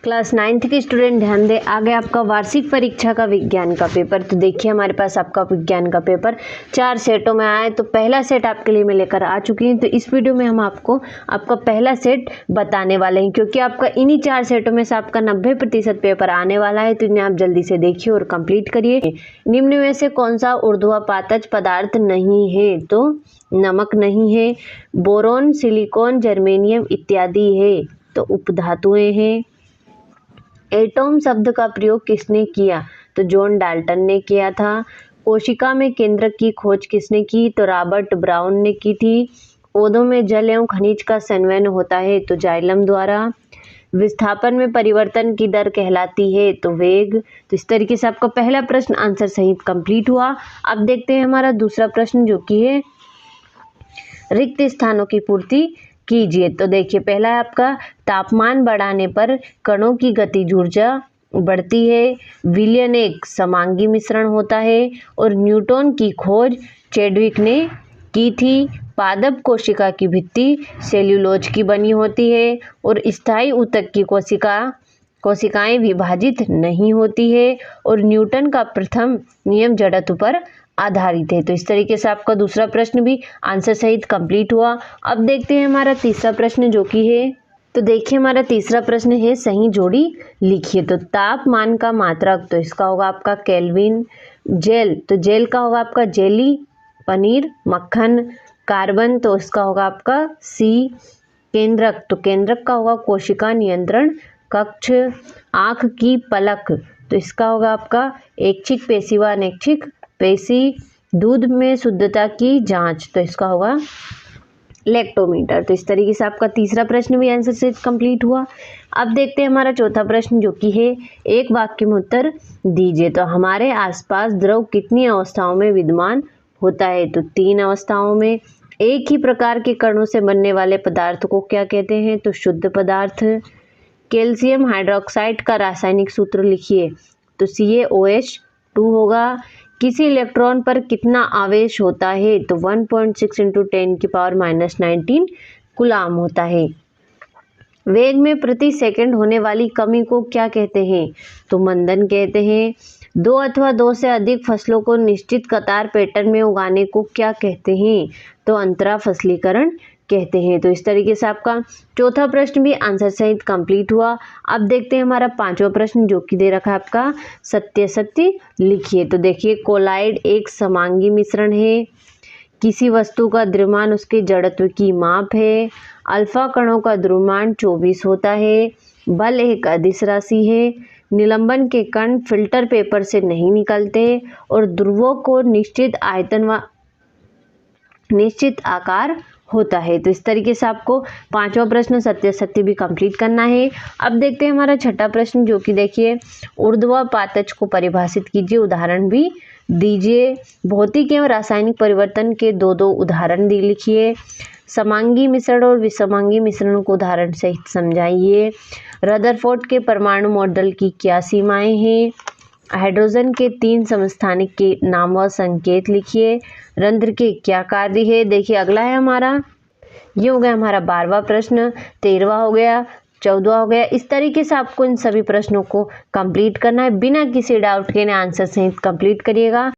Class 9th के student ध्यान दें, आगे आपका वार्षिक परीक्षा का विज्ञान का पेपर। तो देखिए हमारे पास आपका विज्ञान का पेपर 4 सेटों में आया है। तो पहला सेट आपके लिए मैं लेकर आ चुकी हूँ। तो इस वीडियो में हम आपको आपका पहला सेट बताने वाले हैं, क्योंकि आपका इन्हीं 4 सेटों में से आपका 90% पेपर आने वाला है। तो इन्हें आप जल्दी से देखिए और कंप्लीट करिए। निम्न में से कौन सा ऊर्ध्वपातज पदार्थ नहीं है? तो नमक नहीं है, बोरोन, सिलिकॉन, जर्मेनियम इत्यादि है। तो उपधातुएं हैं। एटॉम शब्द का प्रयोग किसने किया? तो जॉन डाल्टन ने किया था। कोशिका में केंद्रक की खोज किसने की? तो रॉबर्ट ब्राउन ने की थी। पौधों में जल एवं खनिज का संवहन होता है, तो जाइलम द्वारा। विस्थापन में परिवर्तन की दर कहलाती है, तो वेग। तो इस तरीके से आपका पहला प्रश्न आंसर सहित कंप्लीट हुआ। अब देखते हैं हमारा दूसरा प्रश्न, जो कि है रिक्त स्थानों की पूर्ति कीजिए। तो देखिए पहला है आपका, तापमान बढ़ाने पर कणों की गतिज ऊर्जा बढ़ती है। विलयन एक समांगी मिश्रण होता है। और न्यूट्रॉन की खोज चैडविक ने की थी। पादप कोशिका की भित्ति सेल्यूलोज की बनी होती है। और स्थायी ऊतक की कोशिकाएं विभाजित नहीं होती है। और न्यूटन का प्रथम नियम जड़त्व पर आधारित है। तो इस तरीके से आपका दूसरा प्रश्न भी आंसर सहित कंप्लीट हुआ। अब देखते हैं हमारा तीसरा प्रश्न, जो कि है, तो देखिए हमारा तीसरा प्रश्न है, सही जोड़ी लिखिए। तो तापमान का मात्रक, तो इसका होगा आपका केल्विन। जेल, तो जेल का होगा आपका जेली, पनीर, मक्खन। कार्बन, तो इसका होगा आपका सी। केंद्रक, तो केंद्रक का होगा कोशिका नियंत्रण कक्ष। आँख की पलक, तो इसका होगा आपका ऐच्छिक पेशी व अनैच्छिक पेशी। दूध में शुद्धता की जांच, तो इसका होगा लैक्टोमीटर। तो इस तरीके से आपका तीसरा प्रश्न भी आंसर से कंप्लीट हुआ। अब देखते हैं हमारा चौथा प्रश्न, जो कि है, एक वाक्य में उत्तर दीजिए। तो हमारे आसपास द्रव कितनी अवस्थाओं में विद्यमान होता है? तो 3 अवस्थाओं में। एक ही प्रकार के कणों से बनने वाले पदार्थ को क्या कहते हैं? तो शुद्ध पदार्थ। कैल्शियम हाइड्रोक्साइड का रासायनिक सूत्र लिखिए। तो CaOH2 होगा। किसी इलेक्ट्रॉन पर कितना आवेश होता है? तो 1.6 × 10⁻⁻19 कूलाम होता है। वेग में प्रति सेकंड होने वाली कमी को क्या कहते हैं? तो मंदन कहते हैं। 2 अथवा 2 से अधिक फसलों को निश्चित कतार पैटर्न में उगाने को क्या कहते हैं? तो अंतरा फसलीकरण कहते हैं। तो इस तरीके से आपका चौथा प्रश्न भी आंसर सहित कंप्लीट हुआ। अब देखते हैं हमारा पांचवा प्रश्न, जो कि दे रखा है आपका, सत्यासत्य लिखिए। तो देखिए कोलाइड एक समांगी मिश्रण है। किसी वस्तु का द्रव्यमान उसके जड़त्व की माप है। अल्फा कणों का द्रव्यमान 24 होता है। बल एक अदिश राशि है। निलंबन के कण फिल्टर पेपर से नहीं निकलते। और ध्रुवों को निश्चित आयतन व निश्चित आकार होता है। तो इस तरीके से आपको पांचवा प्रश्न सत्यासत्य भी कंप्लीट करना है। अब देखते हैं हमारा छठा प्रश्न, जो कि देखिए, ऊर्ध्वपातज को परिभाषित कीजिए, उदाहरण भी दीजिए। भौतिक एवं रासायनिक परिवर्तन के 2 उदाहरण लिखिए। समांगी मिश्रण और विसमांगी मिश्रण को उदाहरण सहित समझाइए। रदरफोर्ड के परमाणु मॉडल की क्या सीमाएं हैं? हाइड्रोजन के 3 समस्थानिक के नाम व संकेत लिखिए। रंध्र के क्या कार्य है? देखिए अगला है हमारा, ये हो गया हमारा 12वां प्रश्न, 13वां हो गया, 14वां हो गया। इस तरीके से आपको इन सभी प्रश्नों को कंप्लीट करना है। बिना किसी डाउट के आंसर सहित कंप्लीट करिएगा।